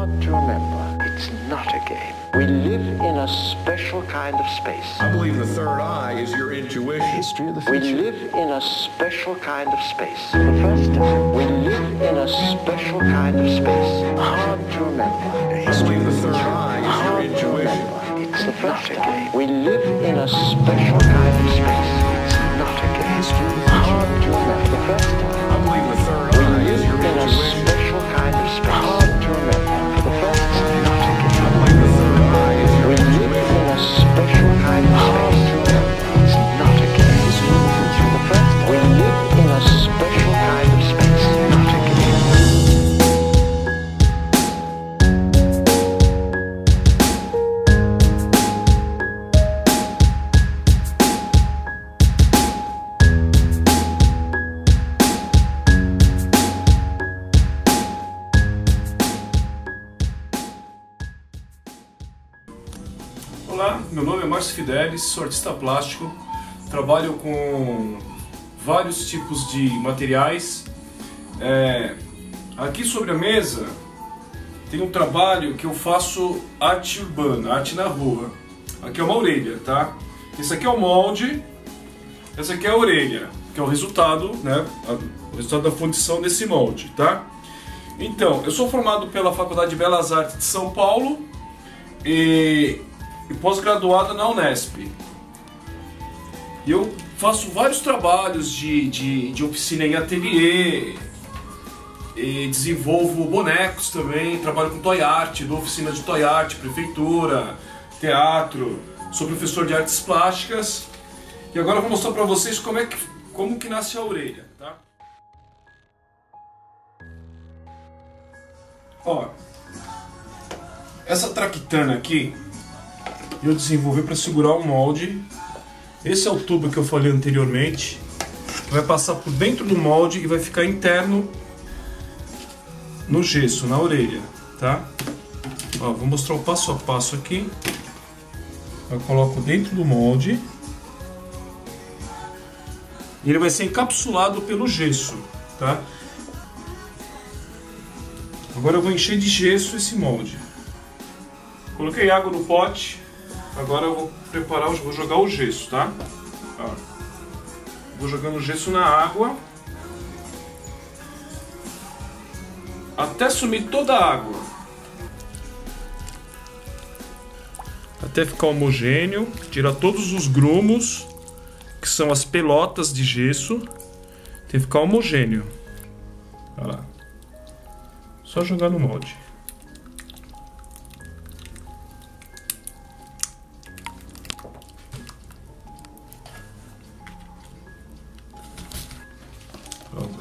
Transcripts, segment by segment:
hard to remember. It's not a game. We live in a special kind of space. I believe the third eye is your intuition. History of the future. We live in a special kind of space. For the first time, we live in a special kind of space. Hard to remember. I believe the third eye is your intuition. It's not a game. We live in a special kind of space. It's not a game. History of the future. Hard to remember. The first time. I believe the third eye is your In a intuition. special kind of space. Hard to remember. For the first time. Not a game. I believe the third eye is your We live intuition. in a special kind of space. It's not a game. For the first time. We live in a special kind of space. Not a game. Olá, meu nome é Márcio Fidelis, sou artista plástico, trabalho com vários tipos de materiais. Aqui sobre a mesa tem um trabalho que eu faço arte urbana, arte na rua. Aqui é uma orelha, tá? Esse aqui é o molde, essa aqui é a orelha, que é o resultado, né? O resultado da fundição desse molde, tá? Então, eu sou formado pela Faculdade de Belas Artes de São Paulo e pós-graduado na Unesp. E eu faço vários trabalhos de oficina em ateliê, e desenvolvo bonecos também, trabalho com toy art, dou oficina de toy art, prefeitura, teatro, sou professor de artes plásticas. E agora eu vou mostrar para vocês como que nasce a orelha, tá? Ó, essa traquitana aqui eu desenvolvi para segurar o molde. Esse é o tubo que eu falei anteriormente. Vai passar por dentro do molde e vai ficar interno no gesso, na orelha, tá? Ó, vou mostrar o passo a passo aqui. Eu coloco dentro do molde. E ele vai ser encapsulado pelo gesso, tá? Agora eu vou encher de gesso esse molde. Coloquei água no pote. Agora eu vou preparar, vou jogar o gesso, tá? Ó. Vou jogando o gesso na água até sumir toda a água, até ficar homogêneo. Tirar todos os grumos, que são as pelotas de gesso. Tem que ficar homogêneo. Olha lá. Só jogar no molde.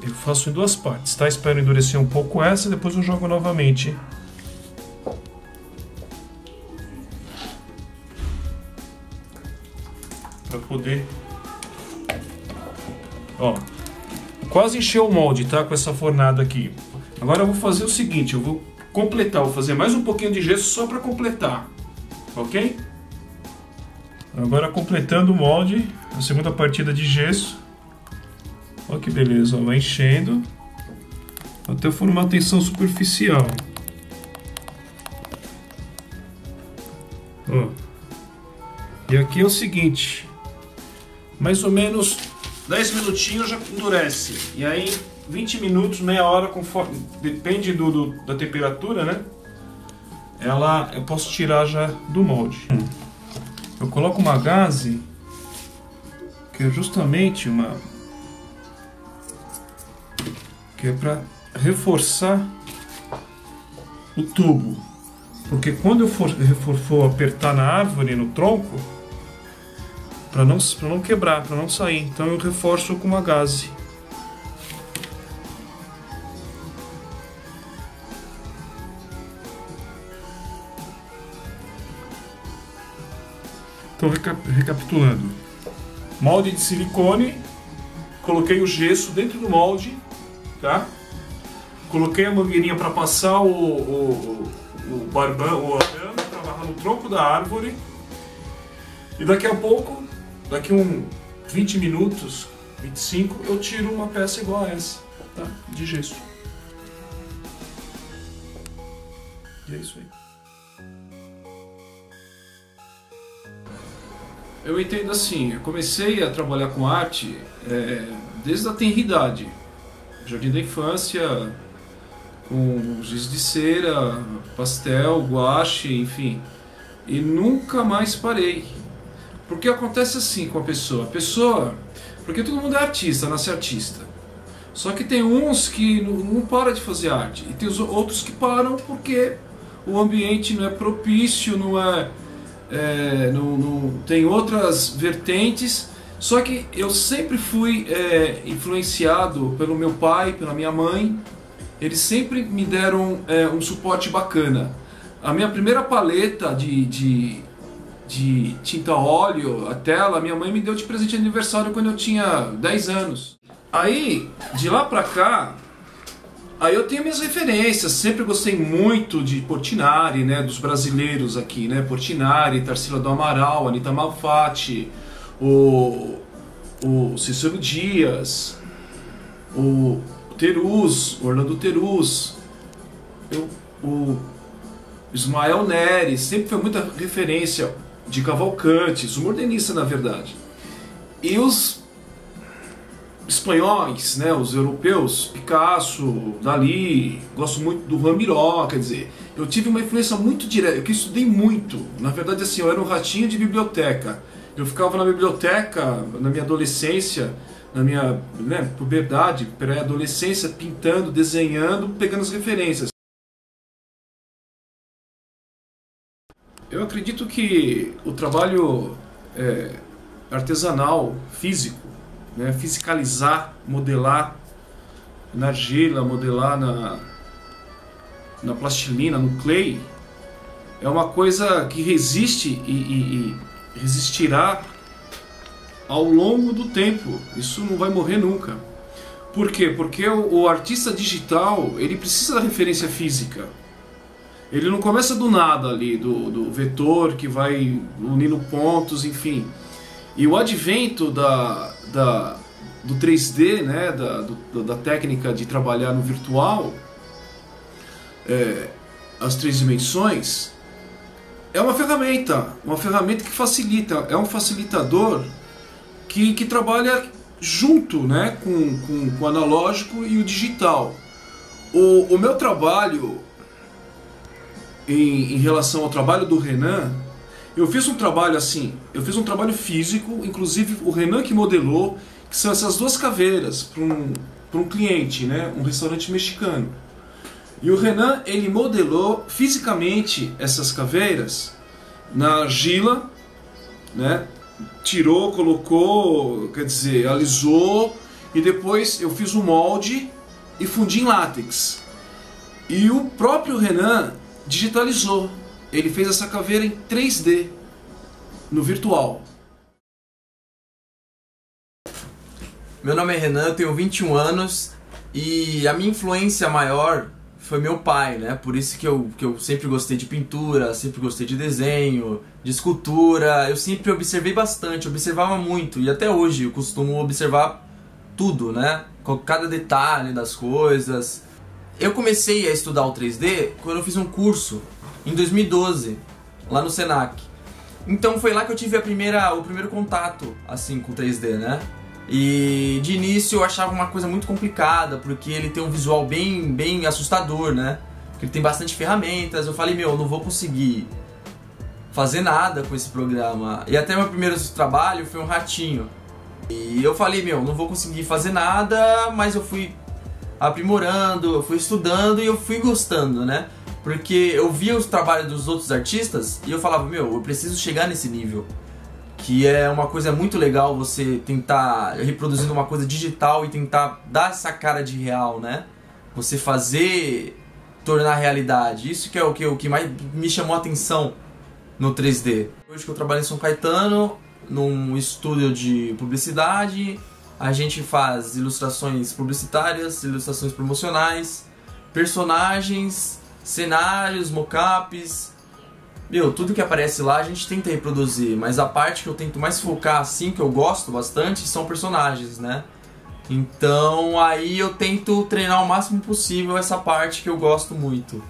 Eu faço em duas partes, tá? Espero endurecer um pouco essa, depois eu jogo novamente. Pra poder... Ó, quase encheu o molde, tá? Com essa fornada aqui. Agora eu vou fazer o seguinte, eu vou completar, vou fazer mais um pouquinho de gesso só para completar, ok? Agora completando o molde, a segunda partida de gesso. Olha que beleza, ó, vai enchendo até formar uma tensão superficial. Ó. E aqui é o seguinte, mais ou menos 10 minutinhos já endurece. E aí 20 minutos, meia hora, conforme, depende da temperatura, né? Eu posso tirar já do molde. Eu coloco uma gaze, que é justamente que é para reforçar o tubo, porque quando eu for apertar na árvore, no tronco, para não quebrar, para não sair, então eu reforço com uma gaze. Então, recapitulando, molde de silicone, coloquei o gesso dentro do molde, tá? Coloquei a mangueirinha para passar o arame para amarrar no tronco da árvore. E daqui a pouco, daqui 20 minutos, 25, eu tiro uma peça igual a essa, tá? De gesso. E é isso aí. Eu entendo assim, eu comecei a trabalhar com arte desde a tenridade. Jardim da infância, com giz de cera, pastel, guache, enfim. E nunca mais parei. Porque acontece assim com a pessoa... Porque todo mundo é artista, nasce artista. Só que tem uns que não param de fazer arte. E tem os outros que param porque o ambiente não é propício, não tem outras vertentes. Só que eu sempre fui influenciado pelo meu pai, pela minha mãe. Eles sempre me deram um suporte bacana. A minha primeira paleta de tinta a óleo, a tela, minha mãe me deu de presente de aniversário quando eu tinha 10 anos. Aí, de lá pra cá, aí eu tenho minhas referências. Sempre gostei muito de Portinari, né, dos brasileiros aqui, né, Portinari, Tarsila do Amaral, Anita Malfatti, o Cícero Dias, o Teruz, Orlando Teruz, o Ismael Nery, sempre foi muita referência de Cavalcanti, o modernista na verdade. E os espanhóis, né, os europeus, Picasso, Dalí, gosto muito do Juan Miró, quer dizer, eu tive uma influência muito direta, eu estudei muito, na verdade assim, eu era um ratinho de biblioteca, eu ficava na biblioteca, na minha adolescência, na minha puberdade, pré-adolescência, pintando, desenhando, pegando as referências. Eu acredito que o trabalho artesanal, físico, né, fisicalizar, modelar na argila, modelar na plastilina, no clay, é uma coisa que resiste e resistirá ao longo do tempo. Isso não vai morrer nunca. Por quê? Porque o artista digital, ele precisa da referência física. Ele não começa do nada ali, do vetor que vai unindo pontos, enfim. E o advento do 3D, né, da técnica de trabalhar no virtual, as três dimensões, é uma ferramenta que facilita, é um facilitador que trabalha junto, né, com o analógico e o digital. O meu trabalho, em relação ao trabalho do Renan, eu fiz um trabalho assim, eu fiz um trabalho físico, inclusive o Renan que modelou, que são essas duas caveiras para um cliente, né, um restaurante mexicano. E o Renan, ele modelou fisicamente essas caveiras na argila, né, tirou, colocou, quer dizer, alisou, e depois eu fiz o molde e fundi em látex. E o próprio Renan digitalizou. Ele fez essa caveira em 3D, no virtual. Meu nome é Renan, eu tenho 21 anos e a minha influência maior foi meu pai, né? Por isso que eu sempre gostei de pintura, sempre gostei de desenho, de escultura. Eu sempre observei bastante, observava muito e até hoje eu costumo observar tudo, né? Cada detalhe das coisas. Eu comecei a estudar o 3D quando eu fiz um curso em 2012, lá no Senac. Então foi lá que eu tive o primeiro contato assim com 3D, né? E de início eu achava uma coisa muito complicada, porque ele tem um visual bem assustador, né? Porque ele tem bastante ferramentas. Eu falei, eu não vou conseguir fazer nada com esse programa. E até meu primeiro trabalho foi um ratinho. E eu falei, não vou conseguir fazer nada, mas eu fui aprimorando, eu fui estudando e eu fui gostando, né? Porque eu via os trabalhos dos outros artistas e eu falava, eu preciso chegar nesse nível. Que é uma coisa muito legal você tentar reproduzindo uma coisa digital e tentar dar essa cara de real, né? Você tornar realidade. Isso que é o que mais me chamou a atenção no 3D. Hoje que eu trabalho em São Caetano, num estúdio de publicidade, a gente faz ilustrações publicitárias, ilustrações promocionais, personagens, cenários, mockups. Tudo que aparece lá a gente tenta reproduzir, mas a parte que eu tento mais focar, assim, que eu gosto bastante, são personagens, né? Então aí eu tento treinar o máximo possível essa parte que eu gosto muito.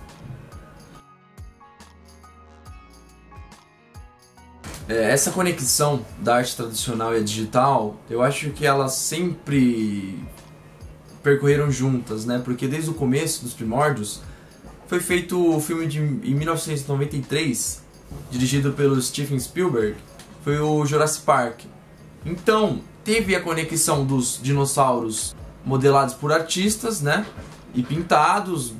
Essa conexão da arte tradicional e a digital, eu acho que elas sempre percorreram juntas, né? Porque desde o começo, dos primórdios, foi feito o filme em 1993, dirigido pelo Steven Spielberg, foi o Jurassic Park. Então, teve a conexão dos dinossauros modelados por artistas, né? E pintados,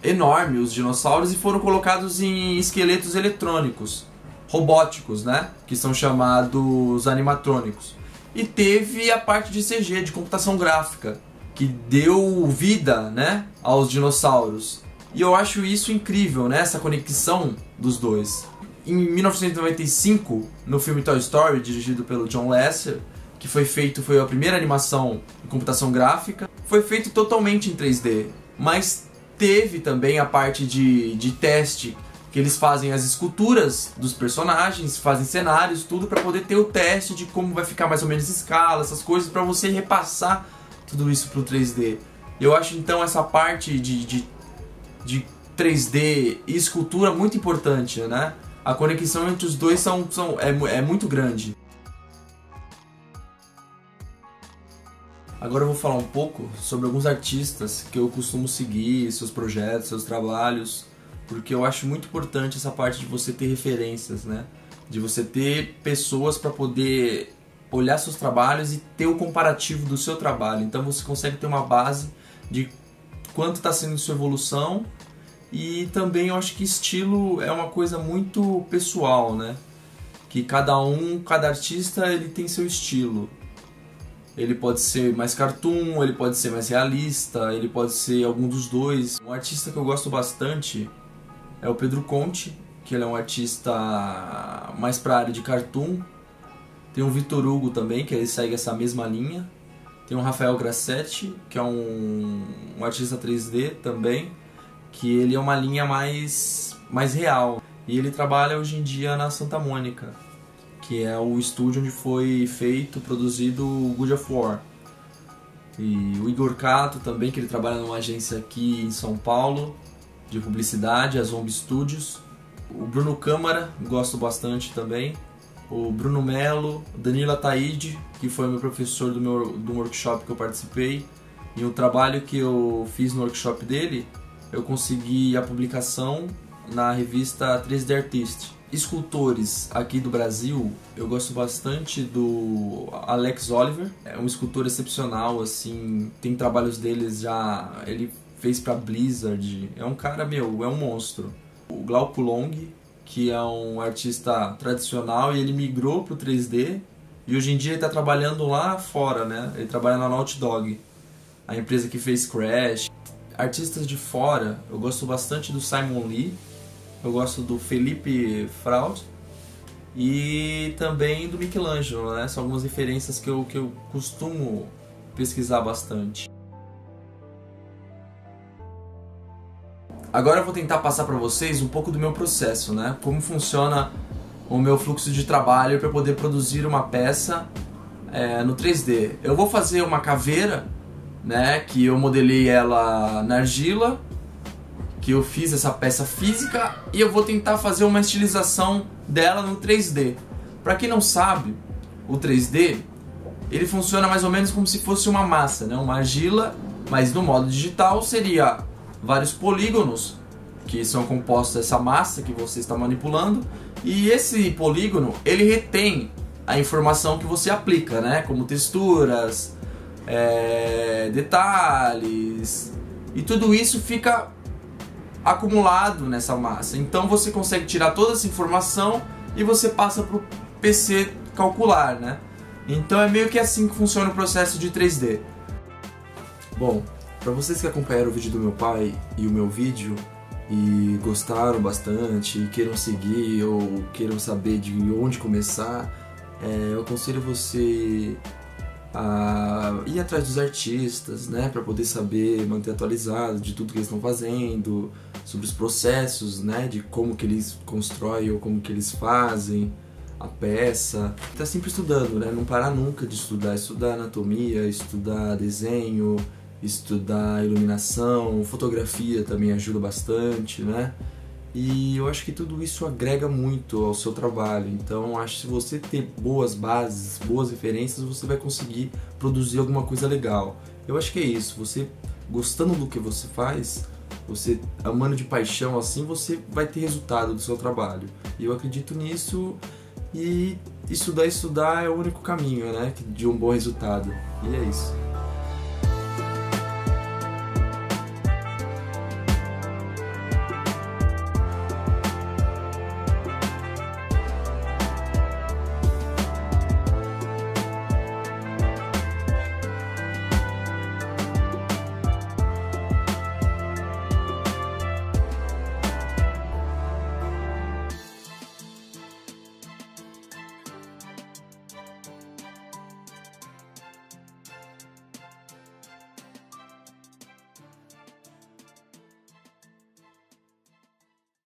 enorme os dinossauros, e foram colocados em esqueletos eletrônicos, robóticos, né? Que são chamados animatrônicos. E teve a parte de CG, de computação gráfica, que deu vida, né, aos dinossauros. E eu acho isso incrível, né? Essa conexão dos dois. Em 1995, no filme Toy Story, dirigido pelo John Lasseter, que foi a primeira animação em computação gráfica, foi feito totalmente em 3D, mas teve também a parte de teste, que eles fazem as esculturas dos personagens, fazem cenários, tudo para poder ter o teste de como vai ficar mais ou menos a escala, essas coisas, para você repassar tudo isso pro 3D. Eu acho então essa parte de 3D e escultura muito importante, né? A conexão entre os dois é muito grande. Agora eu vou falar um pouco sobre alguns artistas que eu costumo seguir, seus projetos, seus trabalhos, porque eu acho muito importante essa parte de você ter referências, né? De você ter pessoas para poder olhar seus trabalhos e ter o comparativo do seu trabalho. Então você consegue ter uma base de quanto está sendo sua evolução. E também eu acho que estilo é uma coisa muito pessoal, né? Que cada artista ele tem seu estilo. Ele pode ser mais cartoon, ele pode ser mais realista, ele pode ser algum dos dois. Um artista que eu gosto bastante é o Pedro Conte, que ele é um artista mais para a área de cartoon. Tem o Victor Hugo também, que ele segue essa mesma linha. Tem o Rafael Grassetti, que é um artista 3D também, que ele é uma linha mais real. E ele trabalha hoje em dia na Santa Mônica, que é o estúdio onde foi produzido o God of War. E o Igor Cato também, que ele trabalha numa agência aqui em São Paulo, de publicidade, a Zombie Studios. O Bruno Câmara, gosto bastante também. O Bruno Melo, Danilo Ataíde, que foi meu professor do workshop que eu participei. E o trabalho que eu fiz no workshop dele, eu consegui a publicação na revista 3D Artist. Escultores aqui do Brasil, eu gosto bastante do Alex Oliver, é um escultor excepcional, assim, tem trabalhos deles já, ele fez pra Blizzard, é um cara, é um monstro. O Glauco Long, que é um artista tradicional e ele migrou pro 3D e hoje em dia ele tá trabalhando lá fora, né? Ele trabalha na Naughty Dog, a empresa que fez Crash. Artistas de fora, eu gosto bastante do Simon Lee, eu gosto do Felipe Fraud e também do Michelangelo, né? São algumas referências que eu costumo pesquisar bastante. Agora eu vou tentar passar para vocês um pouco do meu processo, né? Como funciona o meu fluxo de trabalho para poder produzir uma peça no 3D. Eu vou fazer uma caveira, né? Que eu modelei ela na argila, que eu fiz essa peça física e eu vou tentar fazer uma estilização dela no 3D. Para quem não sabe, o 3D ele funciona mais ou menos como se fosse uma massa, né? Uma argila, mas no modo digital seria vários polígonos que são compostos dessa massa que você está manipulando, e esse polígono ele retém a informação que você aplica, né? Como texturas, detalhes, e tudo isso fica acumulado nessa massa. Então você consegue tirar toda essa informação e você passa para o PC calcular, né? Então é meio que assim que funciona o processo de 3D. Bom, para vocês que acompanharam o vídeo do meu pai e o meu vídeo e gostaram bastante, e queiram seguir ou queiram saber de onde começar, eu aconselho você a ir atrás dos artistas, né, para poder saber, manter atualizado de tudo que eles estão fazendo, sobre os processos, né, de como que eles constroem ou como que eles fazem a peça. Tá sempre estudando, né, não parar nunca de estudar anatomia, estudar desenho, estudar iluminação, fotografia também ajuda bastante, né? E eu acho que tudo isso agrega muito ao seu trabalho. Então acho que se você ter boas bases, boas referências, você vai conseguir produzir alguma coisa legal. Eu acho que é isso, você gostando do que você faz, você amando de paixão assim, você vai ter resultado do seu trabalho. E eu acredito nisso, e estudar é o único caminho, né, de um bom resultado. E é isso.